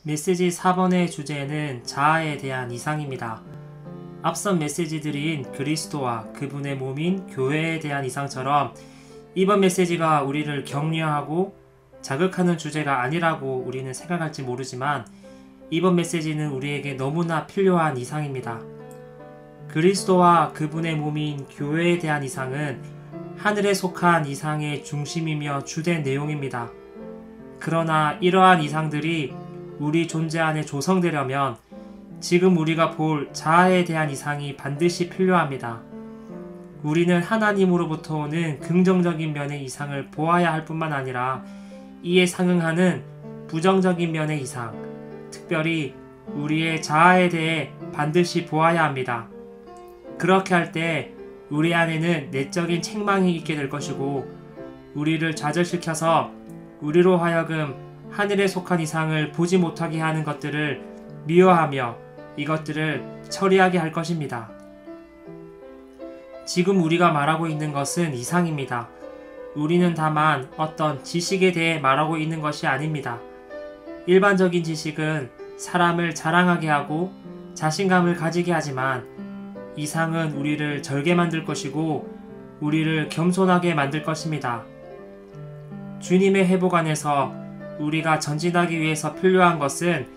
메시지 4번의 주제는 자아에 대한 이상입니다. 앞선 메시지들인 그리스도와 그분의 몸인 교회에 대한 이상처럼 이번 메시지가 우리를 격려하고 자극하는 주제가 아니라고 우리는 생각할지 모르지만 이번 메시지는 우리에게 너무나 필요한 이상입니다. 그리스도와 그분의 몸인 교회에 대한 이상은 하늘에 속한 이상의 중심이며 주된 내용입니다. 그러나 이러한 이상들이 우리 존재 안에 조성되려면 지금 우리가 볼 자아에 대한 이상이 반드시 필요합니다. 우리는 하나님으로부터 오는 긍정적인 면의 이상을 보아야 할 뿐만 아니라 이에 상응하는 부정적인 면의 이상, 특별히 우리의 자아에 대해 반드시 보아야 합니다. 그렇게 할 때 우리 안에는 내적인 책망이 있게 될 것이고 우리를 좌절시켜서 우리로 하여금 하늘에 속한 이상을 보지 못하게 하는 것들을 미워하며 이것들을 처리하게 할 것입니다. 지금 우리가 말하고 있는 것은 이상입니다. 우리는 다만 어떤 지식에 대해 말하고 있는 것이 아닙니다. 일반적인 지식은 사람을 자랑하게 하고 자신감을 가지게 하지만 이상은 우리를 절개 만들 것이고 우리를 겸손하게 만들 것입니다. 주님의 회복 안에서 우리가 전진하기 위해서 필요한 것은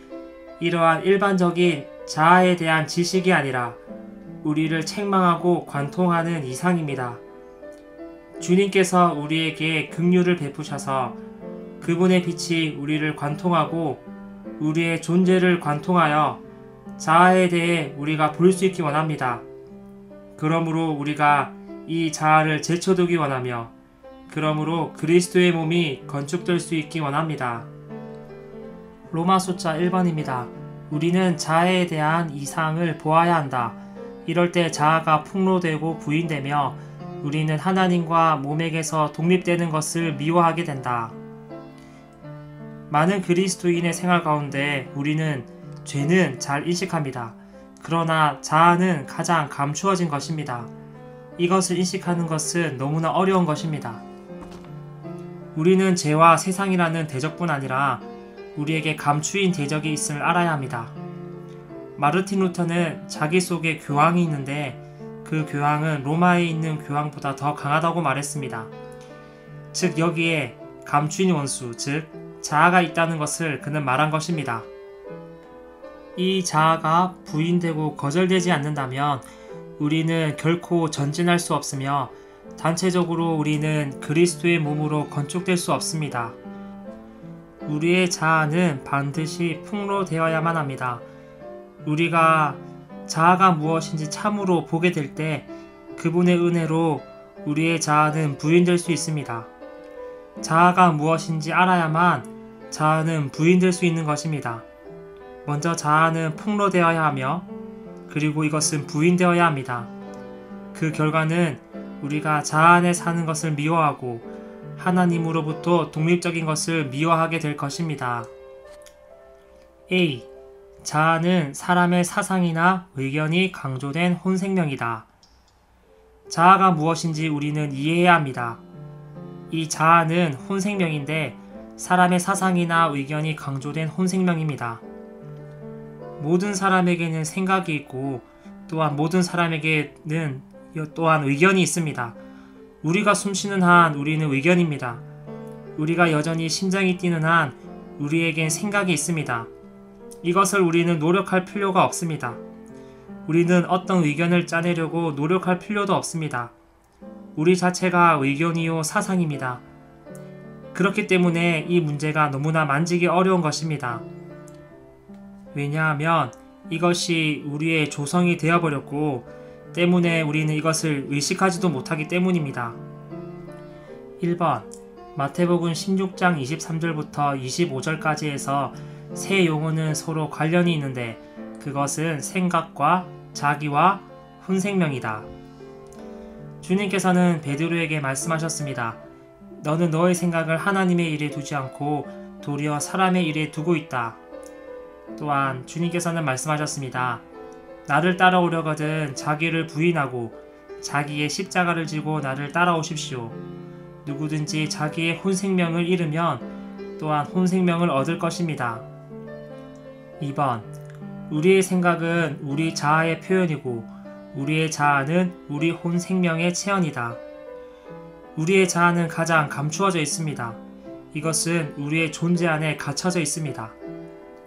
이러한 일반적인 자아에 대한 지식이 아니라 우리를 책망하고 관통하는 이상입니다. 주님께서 우리에게 긍휼을 베푸셔서 그분의 빛이 우리를 관통하고 우리의 존재를 관통하여 자아에 대해 우리가 볼 수 있기 원합니다. 그러므로 우리가 이 자아를 제쳐두기 원하며 그러므로 그리스도의 몸이 건축될 수 있기 원합니다. 로마 숫자 1번입니다. 우리는 자아에 대한 이상을 보아야 한다. 이럴 때 자아가 폭로되고 부인되며 우리는 하나님과 몸에게서 독립되는 것을 미워하게 된다. 많은 그리스도인의 생활 가운데 우리는 죄는 잘 인식합니다. 그러나 자아는 가장 감추어진 것입니다. 이것을 인식하는 것은 너무나 어려운 것입니다. 우리는 죄와 세상이라는 대적뿐 아니라 우리에게 감추인 대적이 있음을 알아야 합니다. 마르틴 루터는 자기 속에 교황이 있는데 그 교황은 로마에 있는 교황보다 더 강하다고 말했습니다. 즉 여기에 감추인 원수, 즉 자아가 있다는 것을 그는 말한 것입니다. 이 자아가 부인되고 거절되지 않는다면 우리는 결코 전진할 수 없으며 단체적으로 우리는 그리스도의 몸으로 건축될 수 없습니다. 우리의 자아는 반드시 폭로되어야만 합니다. 우리가 자아가 무엇인지 참으로 보게 될 때 그분의 은혜로 우리의 자아는 부인될 수 있습니다. 자아가 무엇인지 알아야만 자아는 부인될 수 있는 것입니다. 먼저 자아는 폭로되어야 하며 그리고 이것은 부인되어야 합니다. 그 결과는 우리가 자아 안에 사는 것을 미워하고 하나님으로부터 독립적인 것을 미워하게 될 것입니다. A. 자아는 사람의 사상이나 의견이 강조된 혼생명이다. 자아가 무엇인지 우리는 이해해야 합니다. 이 자아는 혼생명인데 사람의 사상이나 의견이 강조된 혼생명입니다. 모든 사람에게는 생각이 있고 또한 모든 사람에게는 또한 의견이 있습니다. 우리가 숨쉬는 한 우리는 의견입니다. 우리가 여전히 심장이 뛰는 한 우리에겐 생각이 있습니다. 이것을 우리는 노력할 필요가 없습니다. 우리는 어떤 의견을 짜내려고 노력할 필요도 없습니다. 우리 자체가 의견이요 사상입니다. 그렇기 때문에 이 문제가 너무나 만지기 어려운 것입니다. 왜냐하면 이것이 우리의 조성이 되어버렸고 때문에 우리는 이것을 의식하지도 못하기 때문입니다. 1번 마태복음 16장 23절부터 25절까지 해서 세 용어는 서로 관련이 있는데 그것은 생각과 자기와 혼생명이다. 주님께서는 베드로에게 말씀하셨습니다. 너는 너의 생각을 하나님의 일에 두지 않고 도리어 사람의 일에 두고 있다. 또한 주님께서는 말씀하셨습니다. 나를 따라오려거든 자기를 부인하고 자기의 십자가를 지고 나를 따라오십시오. 누구든지 자기의 혼생명을 잃으면 또한 혼생명을 얻을 것입니다. 2번. 우리의 생각은 우리 자아의 표현이고 우리의 자아는 우리 혼 생명의 체현이다. 우리의 자아는 가장 감추어져 있습니다. 이것은 우리의 존재 안에 갇혀져 있습니다.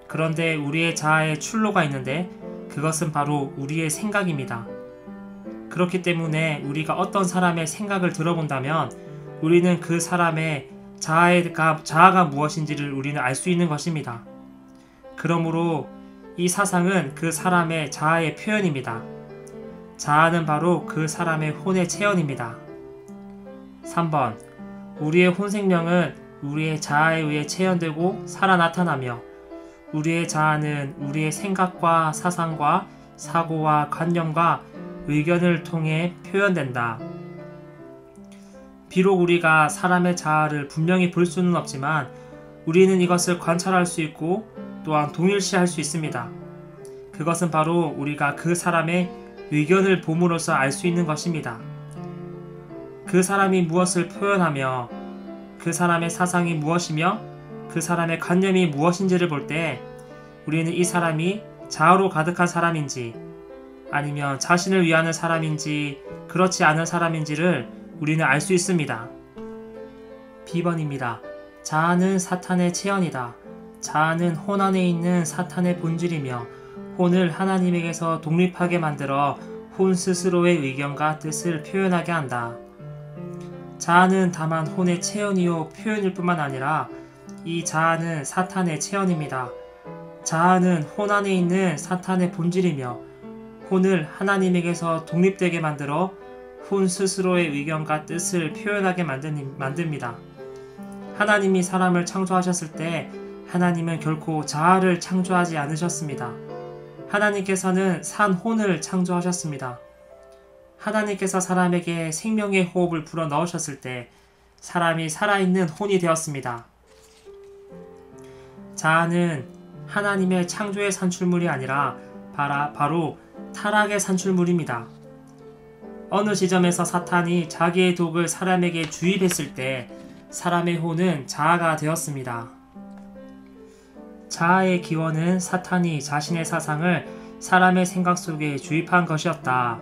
그런데 우리의 자아에 출로가 있는데 그것은 바로 우리의 생각입니다. 그렇기 때문에 우리가 어떤 사람의 생각을 들어본다면 우리는 그 사람의 자아가 무엇인지를 우리는 알 수 있는 것입니다. 그러므로 이 사상은 그 사람의 자아의 표현입니다. 자아는 바로 그 사람의 혼의 체현입니다. 3번. 우리의 혼 생명은 우리의 자아에 의해 체현되고 살아 나타나며 우리의 자아는 우리의 생각과 사상과 사고와 관념과 의견을 통해 표현된다. 비록 우리가 사람의 자아를 분명히 볼 수는 없지만 우리는 이것을 관찰할 수 있고 또한 동일시할 수 있습니다. 그것은 바로 우리가 그 사람의 의견을 봄으로써 알 수 있는 것입니다. 그 사람이 무엇을 표현하며 그 사람의 사상이 무엇이며 그 사람의 관념이 무엇인지를 볼 때 우리는 이 사람이 자아로 가득한 사람인지 아니면 자신을 위하는 사람인지 그렇지 않은 사람인지를 우리는 알 수 있습니다. B번입니다. 자아는 사탄의 체현이다. 자아는 혼 안에 있는 사탄의 본질이며 혼을 하나님에게서 독립하게 만들어 혼 스스로의 의견과 뜻을 표현하게 한다. 자아는 다만 혼의 체현이요 표현일 뿐만 아니라 이 자아는 사탄의 체현입니다. 자아는 혼 안에 있는 사탄의 본질이며 혼을 하나님에게서 독립되게 만들어 혼 스스로의 의견과 뜻을 표현하게 만듭니다. 하나님이 사람을 창조하셨을 때 하나님은 결코 자아를 창조하지 않으셨습니다. 하나님께서는 산 혼을 창조하셨습니다. 하나님께서 사람에게 생명의 호흡을 불어 넣으셨을 때 사람이 살아있는 혼이 되었습니다. 자아는 하나님의 창조의 산출물이 아니라 바로 타락의 산출물입니다. 어느 지점에서 사탄이 자기의 독을 사람에게 주입했을 때 사람의 혼은 자아가 되었습니다. 자아의 기원은 사탄이 자신의 사상을 사람의 생각 속에 주입한 것이었다.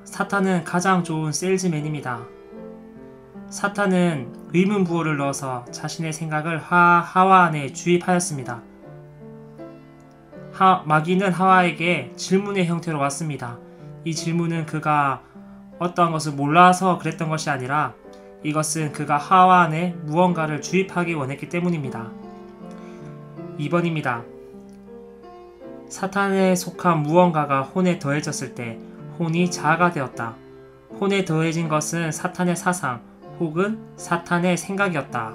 사탄은 가장 좋은 세일즈맨입니다. 사탄은 의문부호를 넣어서 자신의 생각을 하와 안에 주입하였습니다. 마귀는 하와에게 질문의 형태로 왔습니다. 이 질문은 그가 어떠한 것을 몰라서 그랬던 것이 아니라 이것은 그가 하와 안에 무언가를 주입하기 원했기 때문입니다. 2번입니다. 사탄에 속한 무언가가 혼에 더해졌을 때 혼이 자아가 되었다. 혼에 더해진 것은 사탄의 사상 혹은 사탄의 생각이었다.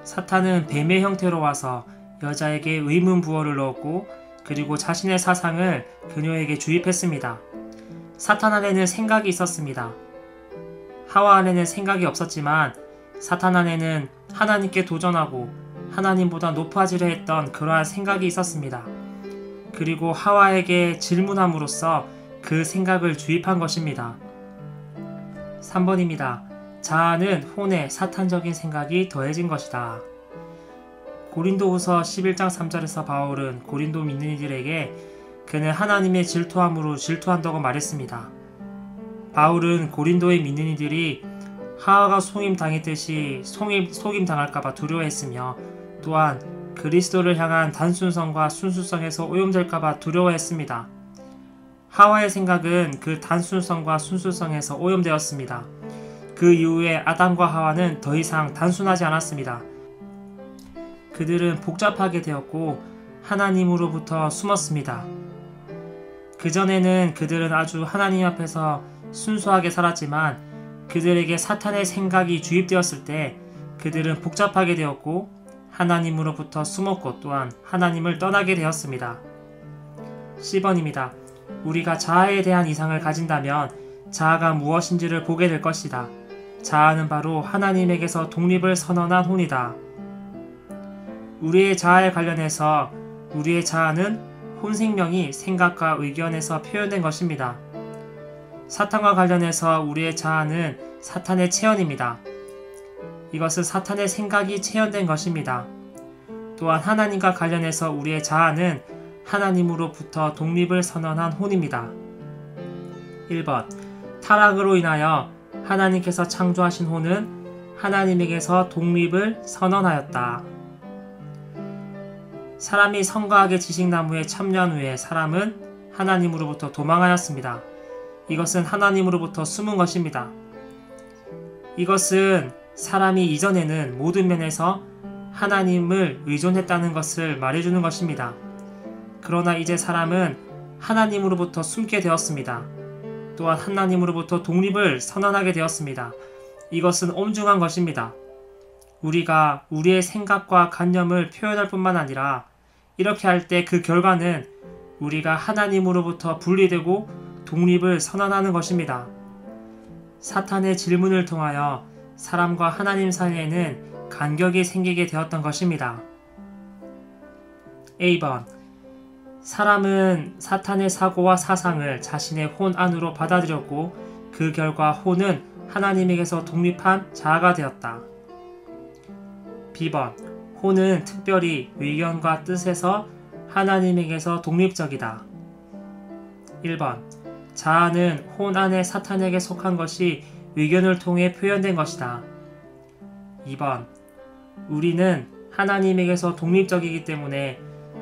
사탄은 뱀의 형태로 와서 여자에게 의문부호를 넣었고 그리고 자신의 사상을 그녀에게 주입했습니다. 사탄 안에는 생각이 있었습니다. 하와 안에는 생각이 없었지만 사탄 안에는 하나님께 도전하고 하나님보다 높아지려 했던 그러한 생각이 있었습니다. 그리고 하와에게 질문함으로써 그 생각을 주입한 것입니다. 3번입니다. 자아는 혼에 사탄적인 생각이 더해진 것이다. 고린도후서 11장 3절에서 바울은 고린도 믿는 이들에게 그는 하나님의 질투함으로 질투한다고 말했습니다. 바울은 고린도의 믿는 이들이 하와가 속임당했듯이 속임당할까봐 두려워했으며 또한 그리스도를 향한 단순성과 순수성에서 오염될까봐 두려워했습니다. 하와의 생각은 그 단순성과 순수성에서 오염되었습니다. 그 이후에 아담과 하와는 더 이상 단순하지 않았습니다. 그들은 복잡하게 되었고 하나님으로부터 숨었습니다. 그전에는 그들은 아주 하나님 앞에서 순수하게 살았지만 그들에게 사탄의 생각이 주입되었을 때 그들은 복잡하게 되었고 하나님으로부터 숨었고 또한 하나님을 떠나게 되었습니다. C번입니다. 우리가 자아에 대한 이상을 가진다면 자아가 무엇인지를 보게 될 것이다. 자아는 바로 하나님에게서 독립을 선언한 혼이다. 우리의 자아에 관련해서 우리의 자아는 혼 생명이 생각과 의견에서 표현된 것입니다. 사탄과 관련해서 우리의 자아는 사탄의 체현입니다. 이것은 사탄의 생각이 체현된 것입니다. 또한 하나님과 관련해서 우리의 자아는 하나님으로부터 독립을 선언한 혼입니다. 1번. 타락으로 인하여 하나님께서 창조하신 혼은 하나님에게서 독립을 선언하였다. 사람이 성가하게 지식나무에 참여한 후에 사람은 하나님으로부터 도망하였습니다. 이것은 하나님으로부터 숨은 것입니다. 이것은 사람이 이전에는 모든 면에서 하나님을 의존했다는 것을 말해주는 것입니다. 그러나 이제 사람은 하나님으로부터 숨게 되었습니다. 또한 하나님으로부터 독립을 선언하게 되었습니다. 이것은 엄중한 것입니다. 우리가 우리의 생각과 관념을 표현할 뿐만 아니라 이렇게 할 때 그 결과는 우리가 하나님으로부터 분리되고 독립을 선언하는 것입니다. 사탄의 질문을 통하여 사람과 하나님 사이에는 간격이 생기게 되었던 것입니다. A번. 사람은 사탄의 사고와 사상을 자신의 혼 안으로 받아들였고 그 결과 혼은 하나님에게서 독립한 자아가 되었다. B번. 혼은 특별히 의견과 뜻에서 하나님에게서 독립적이다. 1번. 자아는 혼 안에 사탄에게 속한 것이 의견을 통해 표현된 것이다. 2번. 우리는 하나님에게서 독립적이기 때문에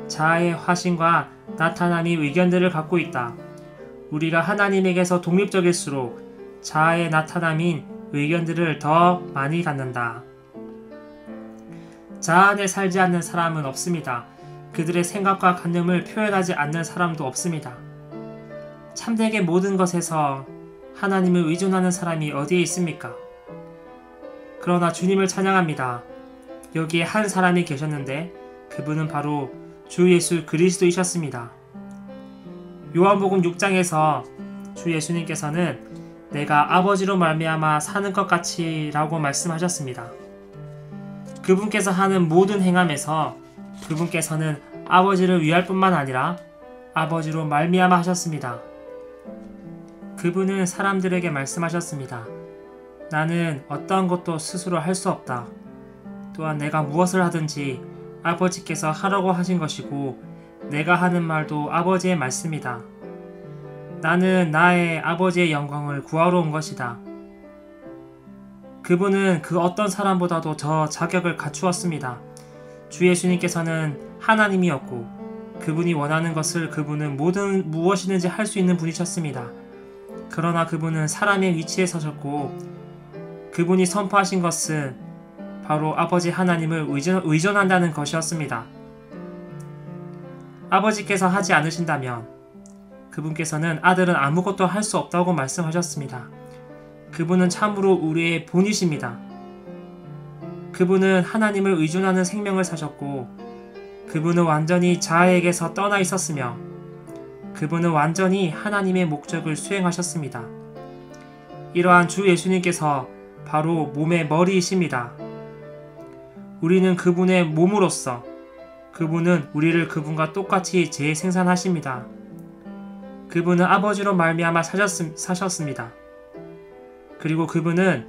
자아의 화신과 나타남이 의견들을 갖고 있다. 우리가 하나님에게서 독립적일수록 자아의 나타남인 의견들을 더 많이 갖는다. 자아 안에 살지 않는 사람은 없습니다. 그들의 생각과 관념을 표현하지 않는 사람도 없습니다. 참되게 모든 것에서 하나님을 의존하는 사람이 어디에 있습니까? 그러나 주님을 찬양합니다. 여기에 한 사람이 계셨는데 그분은 바로 주 예수 그리스도이셨습니다. 요한복음 6장에서 주 예수님께서는 내가 아버지로 말미암아 사는 것 같이 라고 말씀하셨습니다. 그분께서 하는 모든 행함에서 그분께서는 아버지를 위할 뿐만 아니라 아버지로 말미암아 하셨습니다. 그분은 사람들에게 말씀하셨습니다. 나는 어떠한 것도 스스로 할 수 없다. 또한 내가 무엇을 하든지 아버지께서 하라고 하신 것이고 내가 하는 말도 아버지의 말씀이다. 나는 나의 아버지의 영광을 구하러 온 것이다. 그분은 그 어떤 사람보다도 더 자격을 갖추었습니다. 주 예수님께서는 하나님이었고 그분이 원하는 것을 그분은 무엇이든지 할 수 있는 분이셨습니다. 그러나 그분은 사람의 위치에 서셨고 그분이 선포하신 것은 바로 아버지 하나님을 의존한다는 것이었습니다. 아버지께서 하지 않으신다면 그분께서는 아들은 아무것도 할 수 없다고 말씀하셨습니다. 그분은 참으로 우리의 본이십니다. 그분은 하나님을 의존하는 생명을 사셨고 그분은 완전히 자아에게서 떠나 있었으며 그분은 완전히 하나님의 목적을 수행하셨습니다. 이러한 주 예수님께서 바로 몸의 머리이십니다. 우리는 그분의 몸으로서 그분은 우리를 그분과 똑같이 재생산하십니다. 그분은 아버지로 말미암아 사셨습니다. 그리고 그분은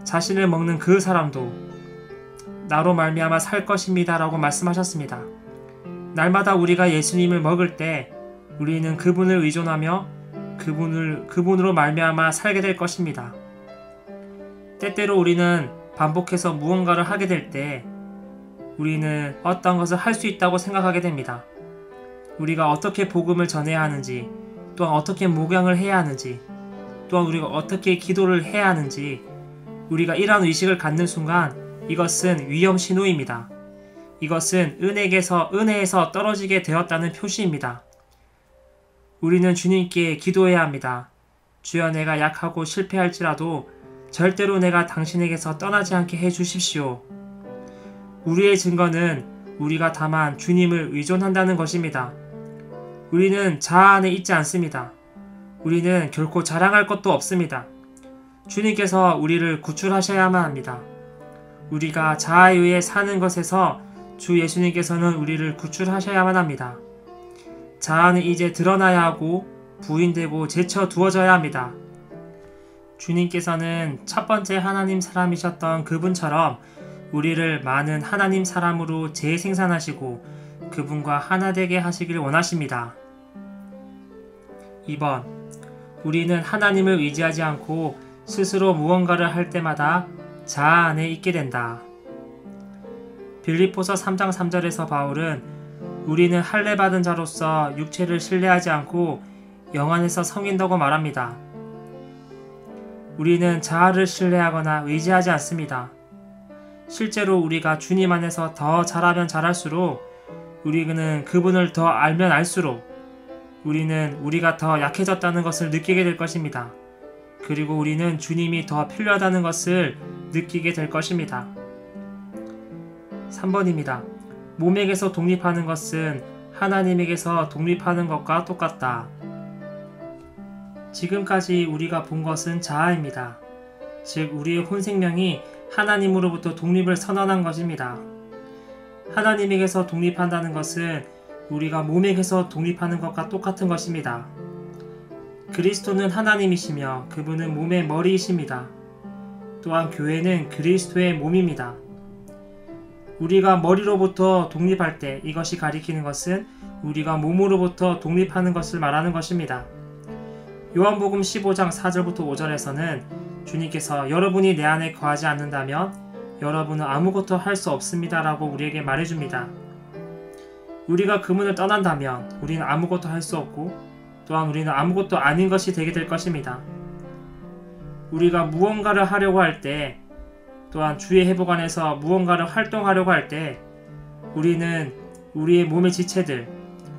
자신을 먹는 그 사람도 나로 말미암아 살 것입니다 라고 말씀하셨습니다. 날마다 우리가 예수님을 먹을 때 우리는 그분을 의존하며 그분으로 말미암아 살게 될 것입니다. 때때로 우리는 반복해서 무언가를 하게 될 때 우리는 어떤 것을 할 수 있다고 생각하게 됩니다. 우리가 어떻게 복음을 전해야 하는지, 또한 어떻게 목양을 해야 하는지, 또한 우리가 어떻게 기도를 해야 하는지 우리가 이러한 의식을 갖는 순간 이것은 위험 신호입니다. 이것은 은혜에서 떨어지게 되었다는 표시입니다. 우리는 주님께 기도해야 합니다. 주여, 내가 약하고 실패할지라도 절대로 내가 당신에게서 떠나지 않게 해주십시오. 우리의 증거는 우리가 다만 주님을 의존한다는 것입니다. 우리는 자아 안에 있지 않습니다. 우리는 결코 자랑할 것도 없습니다. 주님께서 우리를 구출하셔야만 합니다. 우리가 자아에 의해 사는 것에서 주 예수님께서는 우리를 구출하셔야만 합니다. 자아는 이제 드러나야 하고 부인되고 제쳐두어져야 합니다. 주님께서는 첫 번째 하나님 사람이셨던 그분처럼 우리를 많은 하나님 사람으로 재생산하시고 그분과 하나 되게 하시길 원하십니다. 2번. 우리는 하나님을 의지하지 않고 스스로 무언가를 할 때마다 자아 안에 있게 된다. 빌립보서 3장 3절에서 바울은 우리는 할례받은 자로서 육체를 신뢰하지 않고 영 안에서 성인다고 말합니다. 우리는 자아를 신뢰하거나 의지하지 않습니다. 실제로 우리가 주님 안에서 더 자라면 자랄수록 우리는 그분을 더 알면 알수록 우리는 우리가 더 약해졌다는 것을 느끼게 될 것입니다. 그리고 우리는 주님이 더 필요하다는 것을 느끼게 될 것입니다. 3번입니다. 몸에게서 독립하는 것은 하나님에게서 독립하는 것과 똑같다. 지금까지 우리가 본 것은 자아입니다. 즉 우리의 혼생명이 하나님으로부터 독립을 선언한 것입니다. 하나님에게서 독립한다는 것은 우리가 몸에게서 독립하는 것과 똑같은 것입니다. 그리스도는 하나님이시며 그분은 몸의 머리이십니다. 또한 교회는 그리스도의 몸입니다. 우리가 머리로부터 독립할 때 이것이 가리키는 것은 우리가 몸으로부터 독립하는 것을 말하는 것입니다. 요한복음 15장 4절부터 5절에서는 주님께서 여러분이 내 안에 거하지 않는다면 여러분은 아무것도 할 수 없습니다 라고 우리에게 말해줍니다. 우리가 그분을 떠난다면 우리는 아무것도 할 수 없고 또한 우리는 아무것도 아닌 것이 되게 될 것입니다. 우리가 무언가를 하려고 할 때 또한 주의 회복 안에서 무언가를 활동하려고 할 때 우리는 우리의 몸의 지체들,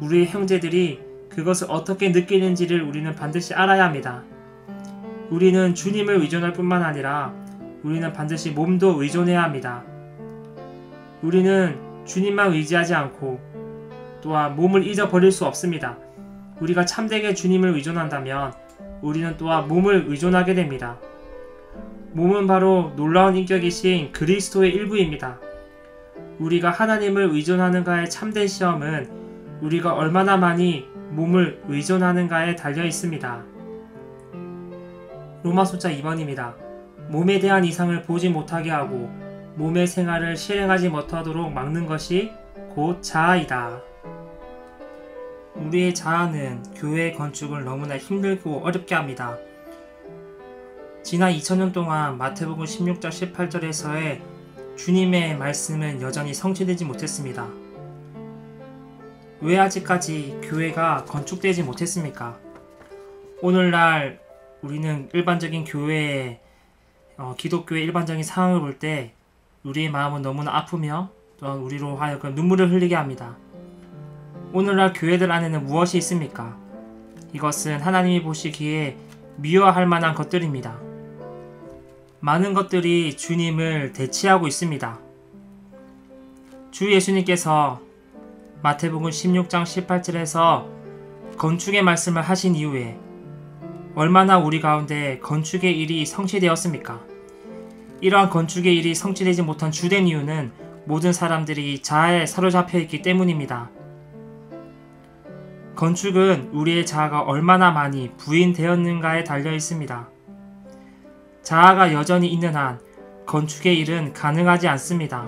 우리의 형제들이 그것을 어떻게 느끼는지를 우리는 반드시 알아야 합니다. 우리는 주님을 의존할 뿐만 아니라 우리는 반드시 몸도 의존해야 합니다. 우리는 주님만 의지하지 않고 또한 몸을 잊어버릴 수 없습니다. 우리가 참되게 주님을 의존한다면 우리는 또한 몸을 의존하게 됩니다. 몸은 바로 놀라운 인격이신 그리스도의 일부입니다. 우리가 하나님을 의존하는가의 참된 시험은 우리가 얼마나 많이 몸을 의존하는가에 달려 있습니다. 로마 숫자 2번입니다. 몸에 대한 이상을 보지 못하게 하고 몸의 생활을 실행하지 못하도록 막는 것이 곧 자아이다. 우리의 자아는 교회의 건축을 너무나 힘들고 어렵게 합니다. 지난 2000년 동안 마태복음 16장 18절에서의 주님의 말씀은 여전히 성취되지 못했습니다. 왜 아직까지 교회가 건축되지 못했습니까? 오늘날 우리는 일반적인 교회의 기독교의 일반적인 상황을 볼 때 우리의 마음은 너무나 아프며 또한 우리로 하여금 눈물을 흘리게 합니다. 오늘날 교회들 안에는 무엇이 있습니까? 이것은 하나님이 보시기에 미워할 만한 것들입니다. 많은 것들이 주님을 대치하고 있습니다. 주 예수님께서 마태복음 16장 18절에서 건축의 말씀을 하신 이후에 얼마나 우리 가운데 건축의 일이 성취되었습니까? 이러한 건축의 일이 성취되지 못한 주된 이유는 모든 사람들이 자아에 사로잡혀 있기 때문입니다. 건축은 우리의 자아가 얼마나 많이 부인되었는가에 달려 있습니다. 자아가 여전히 있는 한 건축의 일은 가능하지 않습니다.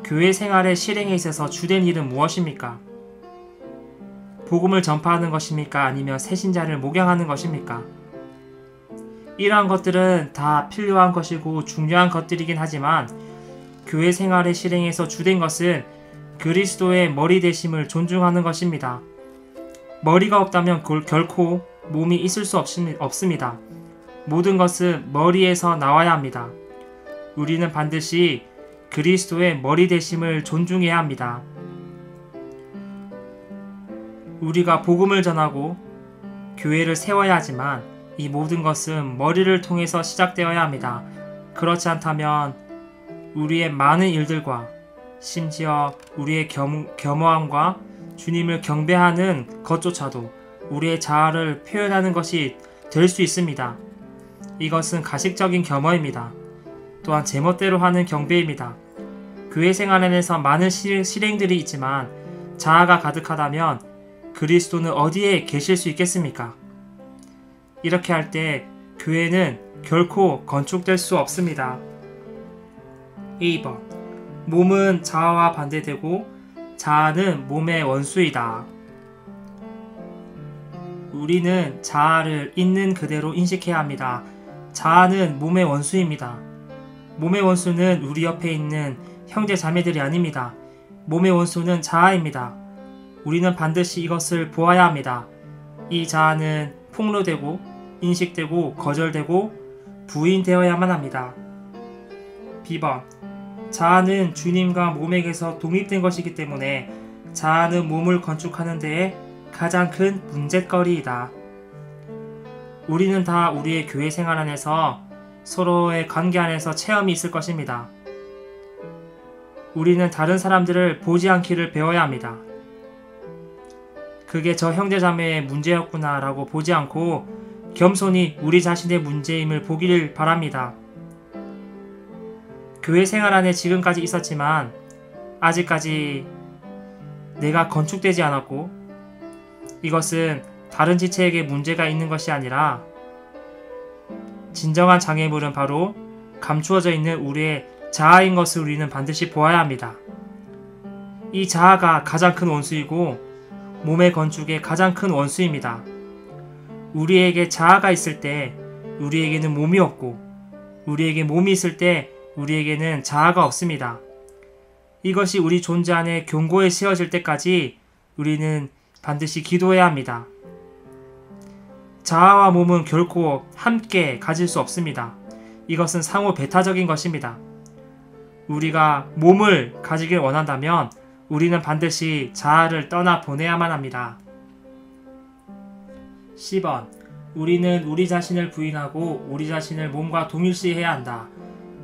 교회 생활의 실행에 있어서 주된 일은 무엇입니까? 복음을 전파하는 것입니까? 아니면 새신자를 목양하는 것입니까? 이러한 것들은 다 필요한 것이고 중요한 것들이긴 하지만 교회 생활의 실행에서 주된 것은 그리스도의 머리 되심을 존중하는 것입니다. 머리가 없다면 결코 몸이 있을 수 없습니다. 모든 것은 머리에서 나와야 합니다. 우리는 반드시 그리스도의 머리 되심을 존중해야 합니다. 우리가 복음을 전하고 교회를 세워야 하지만 이 모든 것은 머리를 통해서 시작되어야 합니다. 그렇지 않다면 우리의 많은 일들과 심지어 우리의 겸허함과 주님을 경배하는 것조차도 우리의 자아를 표현하는 것이 될 수 있습니다. 이것은 가식적인 겸허입니다. 또한 제멋대로 하는 경배입니다. 교회 생활 안에서 많은 실행들이 있지만 자아가 가득하다면 그리스도는 어디에 계실 수 있겠습니까? 이렇게 할 때 교회는 결코 건축될 수 없습니다. A번. 몸은 자아와 반대되고 자아는 몸의 원수이다. 우리는 자아를 있는 그대로 인식해야 합니다. 자아는 몸의 원수입니다. 몸의 원수는 우리 옆에 있는 형제 자매들이 아닙니다. 몸의 원수는 자아입니다. 우리는 반드시 이것을 보아야 합니다. 이 자아는 폭로되고 인식되고 거절되고 부인되어야만 합니다. B번. 자아는 주님과 몸에게서 독립된 것이기 때문에 자아는 몸을 건축하는 데에 가장 큰 문제거리이다. 우리는 다 우리의 교회 생활 안에서 서로의 관계 안에서 체험이 있을 것입니다. 우리는 다른 사람들을 보지 않기를 배워야 합니다. 그게 저 형제자매의 문제였구나 라고 보지 않고 겸손히 우리 자신의 문제임을 보기를 바랍니다. 교회 생활 안에 지금까지 있었지만 아직까지 내가 건축되지 않았고 이것은 다른 지체에게 문제가 있는 것이 아니라 진정한 장애물은 바로 감추어져 있는 우리의 자아인 것을 우리는 반드시 보아야 합니다. 이 자아가 가장 큰 원수이고 몸의 건축의 가장 큰 원수입니다. 우리에게 자아가 있을 때 우리에게는 몸이 없고 우리에게 몸이 있을 때 우리에게는 자아가 없습니다. 이것이 우리 존재 안에 견고히 세워질 때까지 우리는 반드시 기도해야 합니다. 자아와 몸은 결코 함께 가질 수 없습니다. 이것은 상호 배타적인 것입니다. 우리가 몸을 가지길 원한다면 우리는 반드시 자아를 떠나 보내야만 합니다. C번. 우리는 우리 자신을 부인하고 우리 자신을 몸과 동일시해야 한다.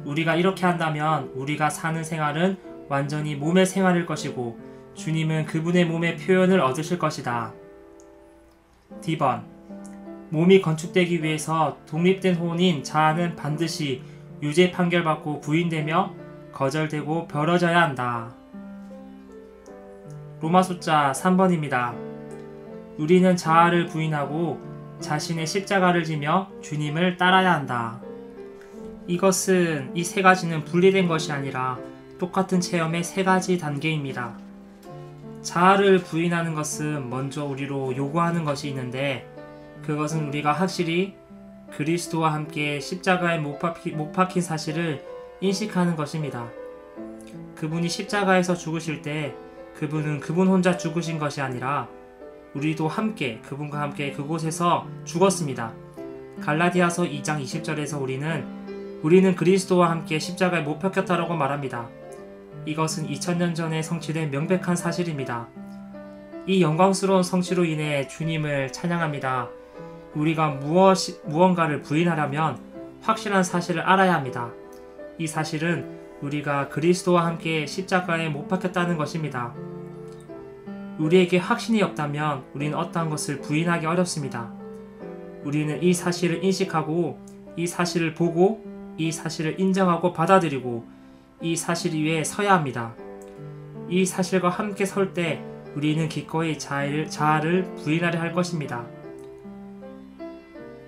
우리가 이렇게 한다면 우리가 사는 생활은 완전히 몸의 생활일 것이고 주님은 그분의 몸의 표현을 얻으실 것이다. D번. 몸이 건축되기 위해서 독립된 혼인 자아는 반드시 유죄 판결받고 부인되며 거절되고 벌어져야 한다. 로마 숫자 3번입니다. 우리는 자아를 부인하고 자신의 십자가를 지며 주님을 따라야 한다. 이것은 이 세 가지는 분리된 것이 아니라 똑같은 체험의 세 가지 단계입니다. 자아를 부인하는 것은 먼저 우리로 요구하는 것이 있는데 그것은 우리가 확실히 그리스도와 함께 십자가에 못 박힌 사실을 인식하는 것입니다. 그분이 십자가에서 죽으실 때 그분은 그분 혼자 죽으신 것이 아니라 우리도 함께 그분과 함께 그곳에서 죽었습니다. 갈라디아서 2장 20절에서 우리는 그리스도와 함께 십자가에 못 박혔다라고 말합니다. 이것은 2000년 전에 성취된 명백한 사실입니다. 이 영광스러운 성취로 인해 주님을 찬양합니다. 우리가 무언가를 부인하려면 확실한 사실을 알아야 합니다. 이 사실은 우리가 그리스도와 함께 십자가에 못 박혔다는 것입니다. 우리에게 확신이 없다면 우리는 어떠한 것을 부인하기 어렵습니다. 우리는 이 사실을 인식하고 이 사실을 보고 이 사실을 인정하고 받아들이고 이 사실 위에 서야 합니다. 이 사실과 함께 설 때 우리는 기꺼이 자아를 부인하려 할 것입니다.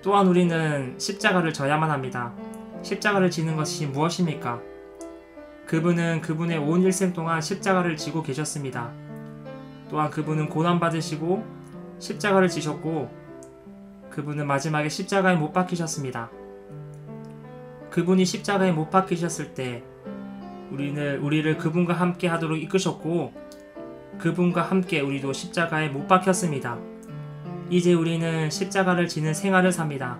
또한 우리는 십자가를 져야만 합니다. 십자가를 지는 것이 무엇입니까? 그분은 그분의 온 일생 동안 십자가를 지고 계셨습니다. 또한 그분은 고난받으시고 십자가를 지셨고 그분은 마지막에 십자가에 못 박히셨습니다. 그분이 십자가에 못 박히셨을 때 우리를 그분과 함께 하도록 이끄셨고 그분과 함께 우리도 십자가에 못 박혔습니다. 이제 우리는 십자가를 지는 생활을 삽니다.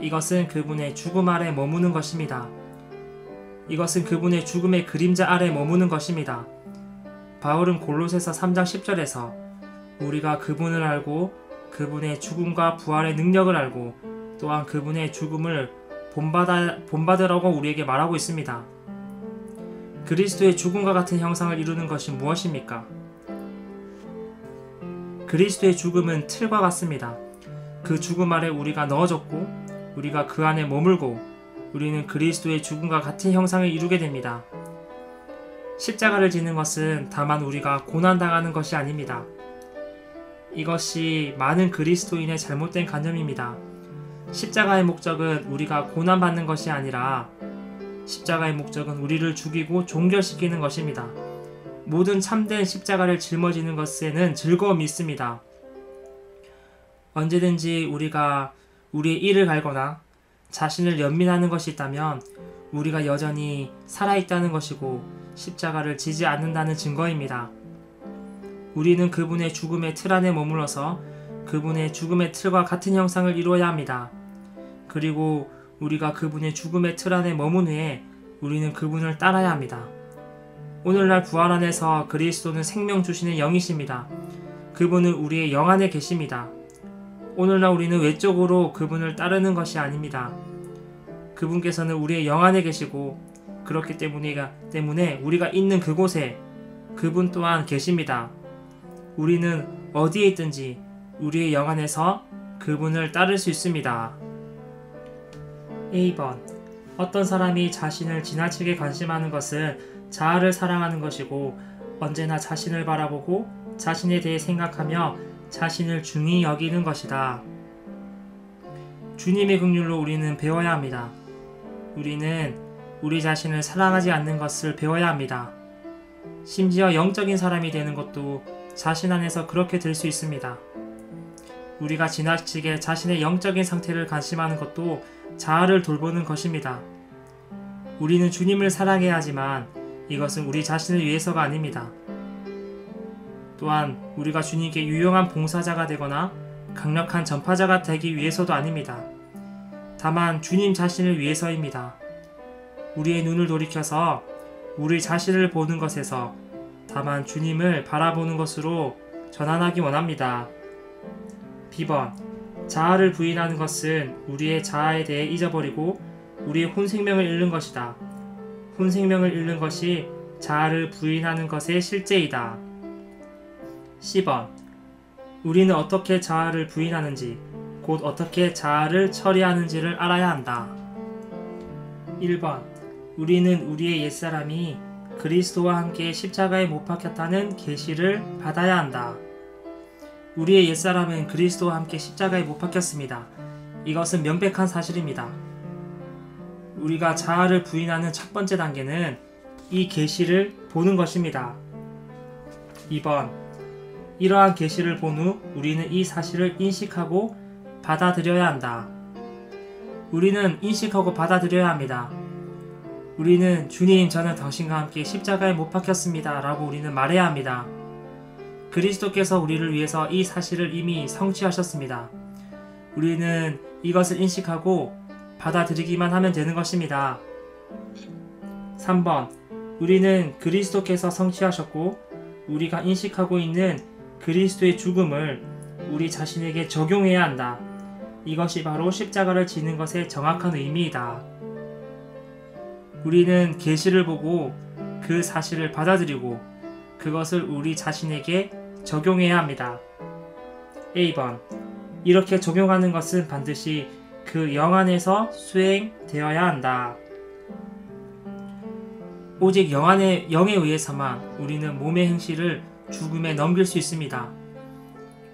이것은 그분의 죽음 아래 머무는 것입니다. 이것은 그분의 죽음의 그림자 아래 머무는 것입니다. 바울은 골로새서 3장 10절에서 우리가 그분을 알고 그분의 죽음과 부활의 능력을 알고 또한 그분의 죽음을 본받으라고 우리에게 말하고 있습니다. 그리스도의 죽음과 같은 형상을 이루는 것이 무엇입니까? 그리스도의 죽음은 틀과 같습니다. 그 죽음 아래 우리가 넣어졌고 우리가 그 안에 머물고 우리는 그리스도의 죽음과 같은 형상을 이루게 됩니다. 십자가를 지는 것은 다만 우리가 고난당하는 것이 아닙니다. 이것이 많은 그리스도인의 잘못된 관념입니다. 십자가의 목적은 우리가 고난받는 것이 아니라 십자가의 목적은 우리를 죽이고 종결시키는 것입니다. 모든 참된 십자가를 짊어지는 것에는 즐거움이 있습니다. 언제든지 우리가 우리의 이를 갈거나 자신을 연민하는 것이 있다면 우리가 여전히 살아있다는 것이고 십자가를 지지 않는다는 증거입니다. 우리는 그분의 죽음의 틀 안에 머물러서 그분의 죽음의 틀과 같은 형상을 이루어야 합니다. 그리고 우리가 그분의 죽음의 틀 안에 머문 후에 우리는 그분을 따라야 합니다. 오늘날 부활 안에서 그리스도는 생명 주시는 영이십니다. 그분은 우리의 영 안에 계십니다. 오늘날 우리는 외적으로 그분을 따르는 것이 아닙니다. 그분께서는 우리의 영 안에 계시고 그렇기 때문에 우리가 있는 그곳에 그분 또한 계십니다. 우리는 어디에 있든지 우리의 영 안에서 그분을 따를 수 있습니다. A번. 어떤 사람이 자신을 지나치게 관심하는 것은 자아를 사랑하는 것이고 언제나 자신을 바라보고 자신에 대해 생각하며 자신을 중히 여기는 것이다. 주님의 긍휼로 우리는 배워야 합니다. 우리는 우리 자신을 사랑하지 않는 것을 배워야 합니다. 심지어 영적인 사람이 되는 것도 자신 안에서 그렇게 될 수 있습니다. 우리가 지나치게 자신의 영적인 상태를 관심하는 것도 자아를 돌보는 것입니다. 우리는 주님을 사랑해야 하지만 이것은 우리 자신을 위해서가 아닙니다. 또한 우리가 주님께 유용한 봉사자가 되거나 강력한 전파자가 되기 위해서도 아닙니다. 다만 주님 자신을 위해서입니다. 우리의 눈을 돌이켜서 우리 자신을 보는 것에서 다만 주님을 바라보는 것으로 전환하기 원합니다. B번. 자아를 부인하는 것은 우리의 자아에 대해 잊어버리고 우리의 혼생명을 잃는 것이다. 혼생명을 잃는 것이 자아를 부인하는 것의 실제이다. C번. 우리는 어떻게 자아를 부인하는지, 곧 어떻게 자아를 처리하는지를 알아야 한다. 1번. 우리는 우리의 옛사람이 그리스도와 함께 십자가에 못 박혔다는 계시를 받아야 한다. 우리의 옛사람은 그리스도와 함께 십자가에 못 박혔습니다. 이것은 명백한 사실입니다. 우리가 자아를 부인하는 첫 번째 단계는 이 계시를 보는 것입니다. 2번. 이러한 계시를 본 후 우리는 이 사실을 인식하고 받아들여야 한다. 우리는 인식하고 받아들여야 합니다. 우리는 주님, 저는 당신과 함께 십자가에 못 박혔습니다 라고 우리는 말해야 합니다. 그리스도께서 우리를 위해서 이 사실을 이미 성취하셨습니다. 우리는 이것을 인식하고 받아들이기만 하면 되는 것입니다. 3번. 우리는 그리스도께서 성취하셨고 우리가 인식하고 있는 그리스도의 죽음을 우리 자신에게 적용해야 한다. 이것이 바로 십자가를 지는 것의 정확한 의미이다. 우리는 계시를 보고 그 사실을 받아들이고 그것을 우리 자신에게 적용해야 합니다. A번. 이렇게 적용하는 것은 반드시 그 영 안에서 수행되어야 한다. 오직 영에 의해서만 우리는 몸의 행실을 죽음에 넘길 수 있습니다.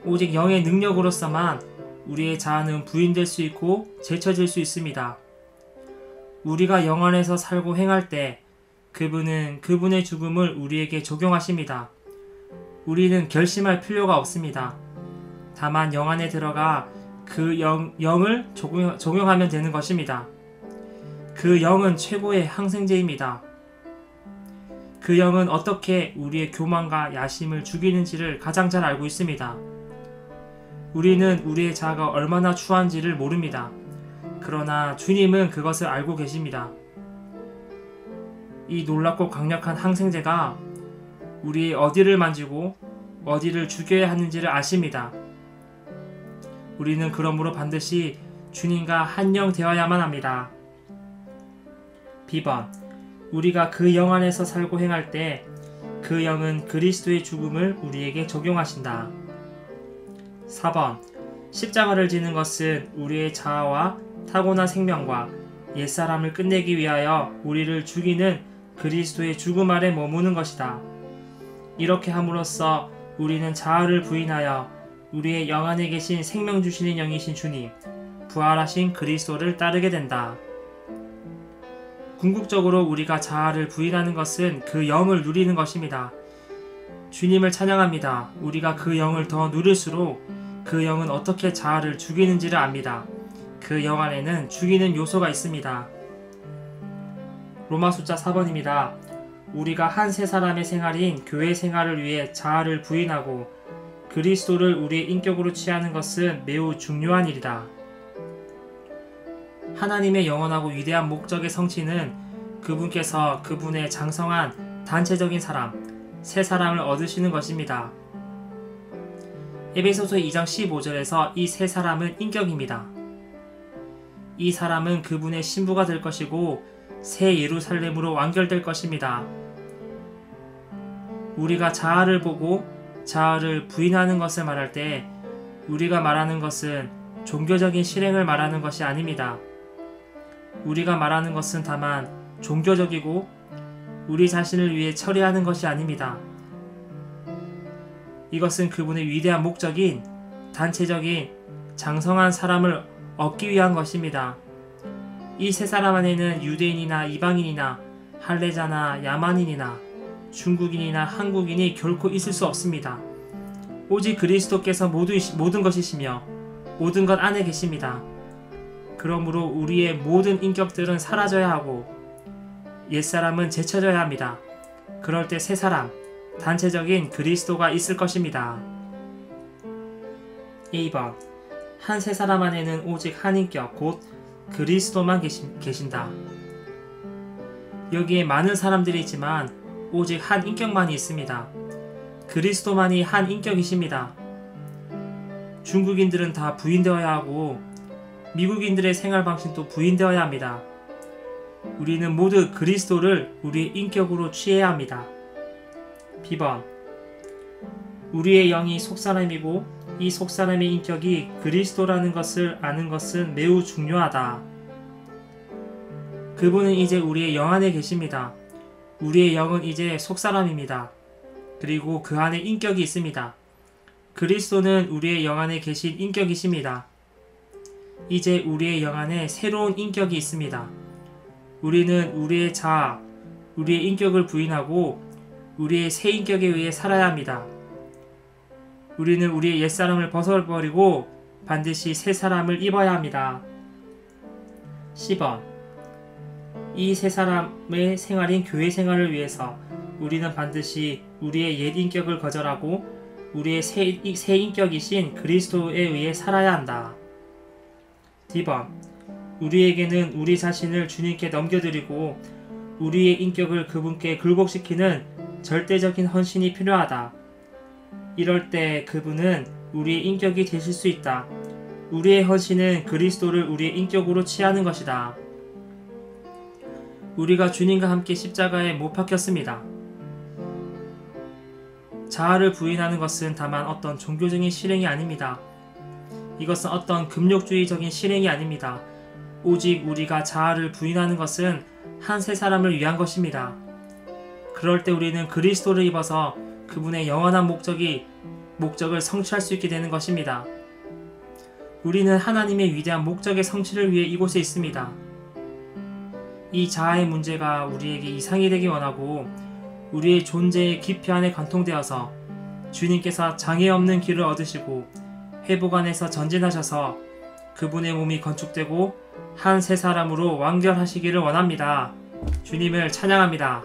오직 영의 능력으로서만 우리의 자아는 부인될 수 있고 제쳐질 수 있습니다. 우리가 영 안에서 살고 행할 때 그분은 그분의 죽음을 우리에게 적용하십니다. 우리는 결심할 필요가 없습니다. 다만 영 안에 들어가 그 영을 적용하면 되는 것입니다. 그 영은 최고의 항생제입니다. 그 영은 어떻게 우리의 교만과 야심을 죽이는지를 가장 잘 알고 있습니다. 우리는 우리의 자아가 얼마나 추한지를 모릅니다. 그러나 주님은 그것을 알고 계십니다. 이 놀랍고 강력한 항생제가 우리의 어디를 만지고 어디를 죽여야 하는지를 아십니다. 우리는 그러므로 반드시 주님과 한영 되어야만 합니다. B번. 우리가 그 영 안에서 살고 행할 때 그 영은 그리스도의 죽음을 우리에게 적용하신다. 4번. 십자가를 지는 것은 우리의 자아와 타고난 생명과 옛사람을 끝내기 위하여 우리를 죽이는 그리스도의 죽음 아래 머무는 것이다. 이렇게 함으로써 우리는 자아를 부인하여 우리의 영 안에 계신 생명 주시는 영이신 주님, 부활하신 그리스도를 따르게 된다. 궁극적으로 우리가 자아를 부인하는 것은 그 영을 누리는 것입니다. 주님을 찬양합니다. 우리가 그 영을 더 누릴수록 그 영은 어떻게 자아를 죽이는지를 압니다. 그 영 안에는 죽이는 요소가 있습니다. 로마 숫자 4번입니다. 우리가 한 세 사람의 생활인 교회 생활을 위해 자아를 부인하고 그리스도를 우리의 인격으로 취하는 것은 매우 중요한 일이다. 하나님의 영원하고 위대한 목적의 성취는 그분께서 그분의 장성한 단체적인 사람, 세 사람을 얻으시는 것입니다. 에베소서 2장 15절에서 이 세 사람은 인격입니다. 이 사람은 그분의 신부가 될 것이고 새 예루살렘으로 완결될 것입니다. 우리가 자아를 보고 자아를 부인하는 것을 말할 때 우리가 말하는 것은 종교적인 실행을 말하는 것이 아닙니다. 우리가 말하는 것은 다만 종교적이고 우리 자신을 위해 처리하는 것이 아닙니다. 이것은 그분의 위대한 목적인 단체적인 장성한 사람을 얻기 위한 것입니다. 이 세 사람 안에는 유대인이나 이방인이나 할례자나 야만인이나 중국인이나 한국인이 결코 있을 수 없습니다. 오직 그리스도께서 모든 것이시며 모든 것 안에 계십니다. 그러므로 우리의 모든 인격들은 사라져야 하고 옛사람은 제쳐져야 합니다. 그럴 때 새 사람, 단체적인 그리스도가 있을 것입니다. 2번. 한 세 사람 안에는 오직 한 인격, 곧 그리스도만 계신다. 여기에 많은 사람들이 있지만 오직 한 인격만이 있습니다. 그리스도만이 한 인격이십니다. 중국인들은 다 부인되어야 하고 미국인들의 생활 방식도 부인되어야 합니다. 우리는 모두 그리스도를 우리의 인격으로 취해야 합니다. B번. 우리의 영이 속사람이고 이 속사람의 인격이 그리스도라는 것을 아는 것은 매우 중요하다. 그분은 이제 우리의 영 안에 계십니다. 우리의 영은 이제 속사람입니다. 그리고 그 안에 인격이 있습니다. 그리스도는 우리의 영 안에 계신 인격이십니다. 이제 우리의 영 안에 새로운 인격이 있습니다. 우리는 우리의 자아, 우리의 인격을 부인하고 우리의 새 인격에 의해 살아야 합니다. 우리는 우리의 옛사람을 벗어버리고 반드시 새 사람을 입어야 합니다. 10번. 이 세 사람의 생활인 교회 생활을 위해서 우리는 반드시 우리의 옛 인격을 거절하고 우리의 새 인격이신 그리스도에 의해 살아야 한다. D번. 우리에게는 우리 자신을 주님께 넘겨드리고 우리의 인격을 그분께 굴복시키는 절대적인 헌신이 필요하다. 이럴 때 그분은 우리의 인격이 되실 수 있다. 우리의 헌신은 그리스도를 우리의 인격으로 취하는 것이다. 우리가 주님과 함께 십자가에 못 박혔습니다. 자아를 부인하는 것은 다만 어떤 종교적인 실행이 아닙니다. 이것은 어떤 금욕주의적인 실행이 아닙니다. 오직 우리가 자아를 부인하는 것은 한 세 사람을 위한 것입니다. 그럴 때 우리는 그리스도를 입어서 그분의 영원한 목적을 성취할 수 있게 되는 것입니다. 우리는 하나님의 위대한 목적의 성취를 위해 이곳에 있습니다. 이 자아의 문제가 우리에게 이상이 되기 원하고 우리의 존재의 깊이 안에 관통되어서 주님께서 장애 없는 길을 얻으시고 회복 안에서 전진하셔서 그분의 몸이 건축되고 한 세 사람으로 완결하시기를 원합니다. 주님을 찬양합니다.